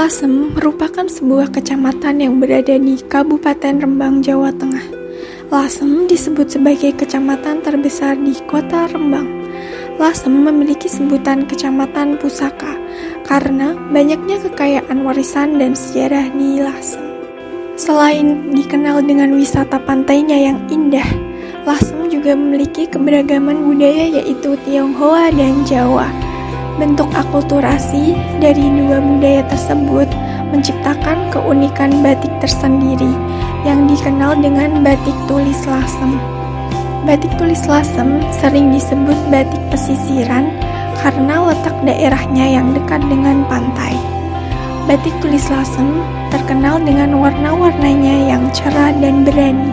Lasem merupakan sebuah kecamatan yang berada di Kabupaten Rembang, Jawa Tengah. Lasem disebut sebagai kecamatan terbesar di Kota Rembang. Lasem memiliki sebutan kecamatan pusaka karena banyaknya kekayaan warisan dan sejarah di Lasem. Selain dikenal dengan wisata pantainya yang indah, Lasem juga memiliki keberagaman budaya yaitu Tionghoa dan Jawa. Bentuk akulturasi dari dua budaya tersebut menciptakan keunikan batik tersendiri yang dikenal dengan batik tulis Lasem. Batik tulis Lasem sering disebut batik pesisiran karena letak daerahnya yang dekat dengan pantai. Batik tulis Lasem terkenal dengan warna-warnanya yang cerah dan berani.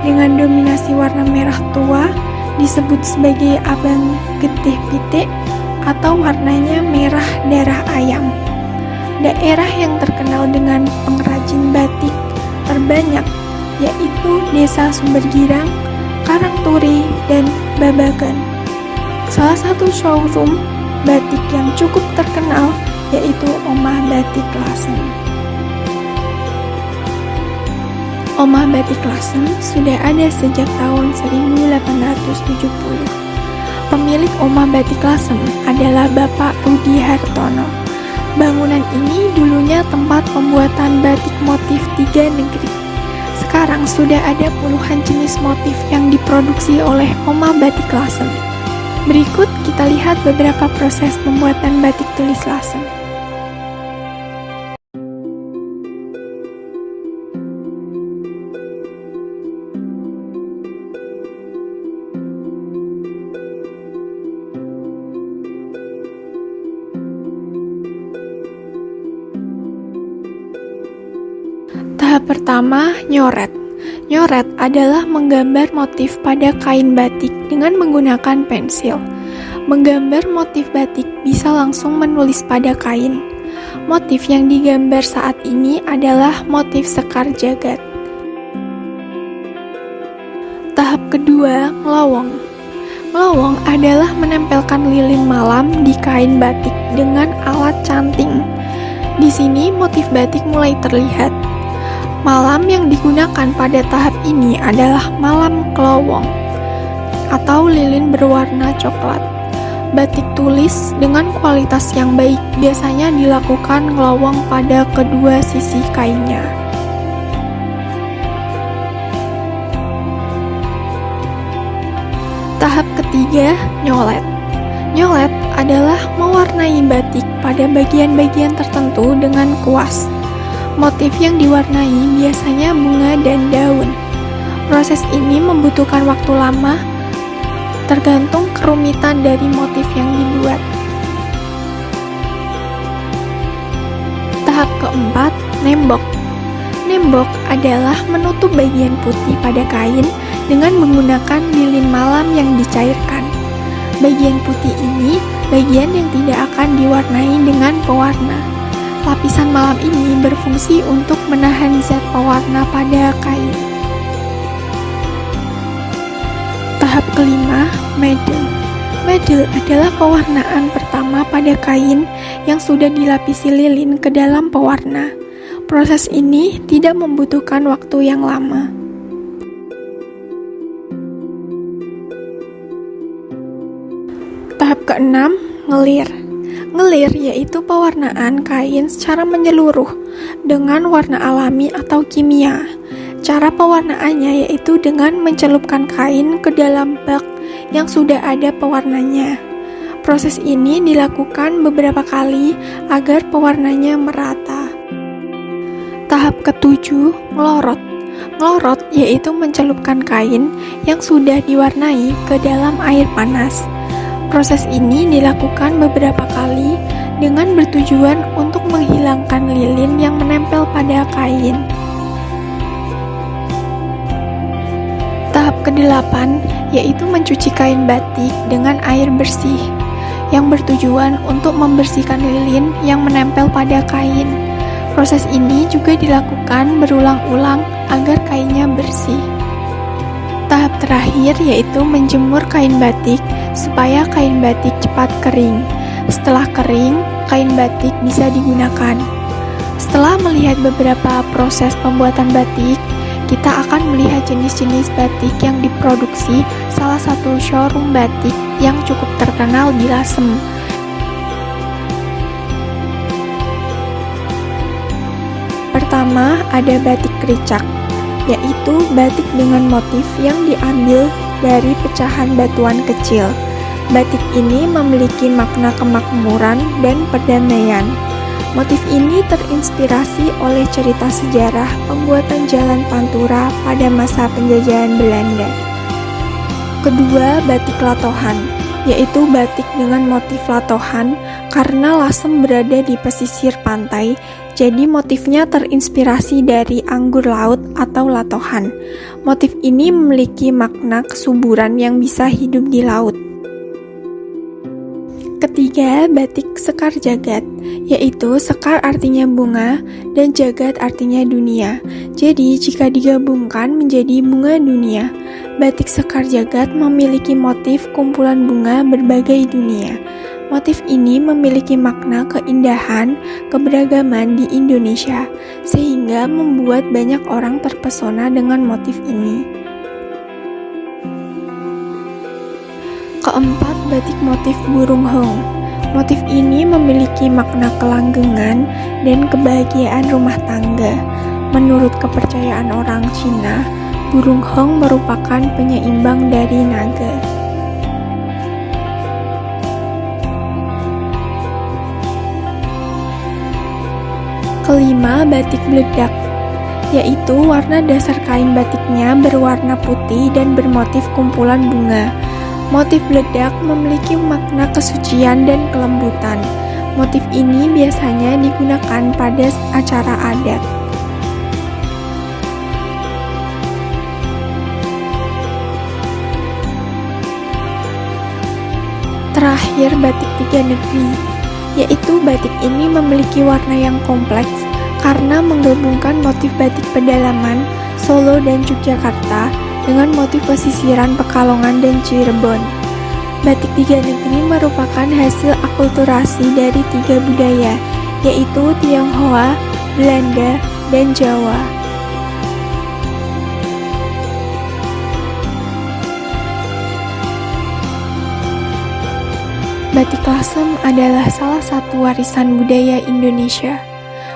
Dengan dominasi warna merah tua disebut sebagai abang getih pitik atau warnanya merah darah ayam. Daerah yang terkenal dengan pengrajin batik terbanyak yaitu Desa Sumbergirang, Karangturi, dan Babagan. Salah satu showroom batik yang cukup terkenal yaitu Omah Batik Lasem. Omah Batik Lasem sudah ada sejak tahun 1870. Pemilik Omah Batik Lasem adalah Bapak Rudi Hartono. Bangunan ini dulunya tempat pembuatan batik motif 3 negeri. Sekarang sudah ada puluhan jenis motif yang diproduksi oleh Omah Batik Lasem. Berikut kita lihat beberapa proses pembuatan batik tulis Lasem. Tahap pertama, nyoret. Nyoret adalah menggambar motif pada kain batik dengan menggunakan pensil. Menggambar motif batik bisa langsung menulis pada kain. Motif yang digambar saat ini adalah motif sekar jagad. Tahap kedua, ngelowong. Ngelowong adalah menempelkan lilin malam di kain batik dengan alat canting. Di sini motif batik mulai terlihat. Malam yang digunakan pada tahap ini adalah malam kelowong atau lilin berwarna coklat. Batik tulis dengan kualitas yang baik biasanya dilakukan ngelowong pada kedua sisi kainnya. Tahap ketiga, nyolet. Nyolet adalah mewarnai batik pada bagian-bagian tertentu dengan kuas. Motif yang diwarnai biasanya bunga dan daun. Proses ini membutuhkan waktu lama, tergantung kerumitan dari motif yang dibuat. Tahap keempat, nembok. Nembok adalah menutup bagian putih pada kain dengan menggunakan lilin malam yang dicairkan. Bagian putih ini bagian yang tidak akan diwarnai dengan pewarna. Lapisan malam ini berfungsi untuk menahan zat pewarna pada kain. Tahap kelima, medel. Medel adalah pewarnaan pertama pada kain yang sudah dilapisi lilin ke dalam pewarna. Proses ini tidak membutuhkan waktu yang lama. Tahap keenam, ngelir. Ngelir yaitu pewarnaan kain secara menyeluruh dengan warna alami atau kimia. Cara pewarnaannya yaitu dengan mencelupkan kain ke dalam bak yang sudah ada pewarnanya. Proses ini dilakukan beberapa kali agar pewarnanya merata. Tahap ketujuh, ngelorot. Ngelorot yaitu mencelupkan kain yang sudah diwarnai ke dalam air panas. Proses ini dilakukan beberapa kali dengan bertujuan untuk menghilangkan lilin yang menempel pada kain. Tahap ke-8 yaitu mencuci kain batik dengan air bersih yang bertujuan untuk membersihkan lilin yang menempel pada kain. Proses ini juga dilakukan berulang-ulang agar kainnya bersih. Tahap terakhir yaitu menjemur kain batik supaya kain batik cepat kering. Setelah kering, kain batik bisa digunakan. Setelah melihat beberapa proses pembuatan batik, kita akan melihat jenis-jenis batik yang diproduksi salah satu showroom batik yang cukup terkenal di Lasem. Pertama, ada batik kericak, yaitu batik dengan motif yang diambil dari pecahan batuan kecil. Batik ini memiliki makna kemakmuran dan perdamaian. Motif ini terinspirasi oleh cerita sejarah pembuatan jalan Pantura pada masa penjajahan Belanda. Kedua, batik latohan, yaitu batik dengan motif latohan karena Lasem berada di pesisir pantai, jadi motifnya terinspirasi dari anggur laut atau latohan. Motif ini memiliki makna kesuburan yang bisa hidup di laut. Ketiga, batik sekar jagat, yaitu sekar artinya bunga dan jagat artinya dunia. Jadi, jika digabungkan menjadi bunga dunia, batik sekar jagat memiliki motif kumpulan bunga berbagai dunia. Motif ini memiliki makna keindahan, keberagaman di Indonesia, sehingga membuat banyak orang terpesona dengan motif ini. Keempat, batik motif burung hong. Motif ini memiliki makna kelanggengan dan kebahagiaan rumah tangga. Menurut kepercayaan orang Cina, burung hong merupakan penyeimbang dari naga. Kelima, batik beledak, yaitu warna dasar kain batiknya berwarna putih dan bermotif kumpulan bunga. Motif beledak memiliki makna kesucian dan kelembutan. Motif ini biasanya digunakan pada acara adat. Terakhir, batik tiga negeri, yaitu batik ini memiliki warna yang kompleks karena menggabungkan motif batik pedalaman, Solo dan Yogyakarta dengan motif pesisiran Pekalongan dan Cirebon. Batik tiga negeri merupakan hasil akulturasi dari tiga budaya, yaitu Tionghoa, Belanda, dan Jawa. Batik Lasem adalah salah satu warisan budaya Indonesia,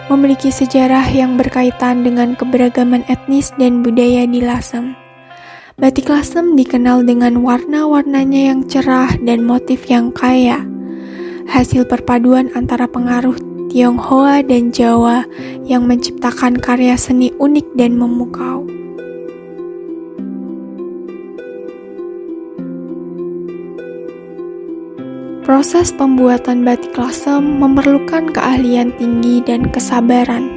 memiliki sejarah yang berkaitan dengan keberagaman etnis dan budaya di Lasem. Batik Lasem dikenal dengan warna-warnanya yang cerah dan motif yang kaya. Hasil perpaduan antara pengaruh Tionghoa dan Jawa yang menciptakan karya seni unik dan memukau. Proses pembuatan batik Lasem memerlukan keahlian tinggi dan kesabaran,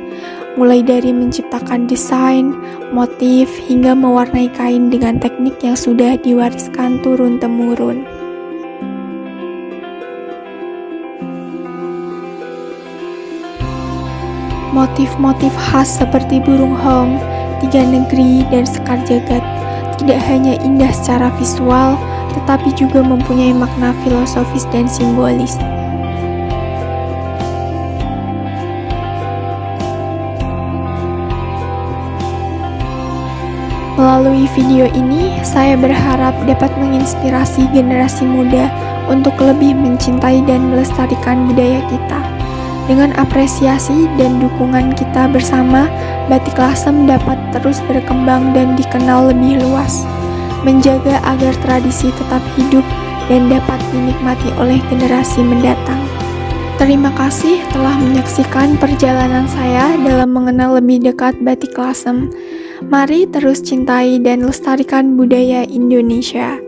mulai dari menciptakan desain, motif, hingga mewarnai kain dengan teknik yang sudah diwariskan turun-temurun. Motif-motif khas seperti burung hong, tiga negeri, dan sekar jagat tidak hanya indah secara visual, tetapi juga mempunyai makna filosofis dan simbolis. Melalui video ini, saya berharap dapat menginspirasi generasi muda untuk lebih mencintai dan melestarikan budaya kita. Dengan apresiasi dan dukungan kita bersama, batik Lasem dapat terus berkembang dan dikenal lebih luas, menjaga agar tradisi tetap hidup dan dapat dinikmati oleh generasi mendatang. Terima kasih telah menyaksikan perjalanan saya dalam mengenal lebih dekat batik Lasem. Mari terus cintai dan lestarikan budaya Indonesia.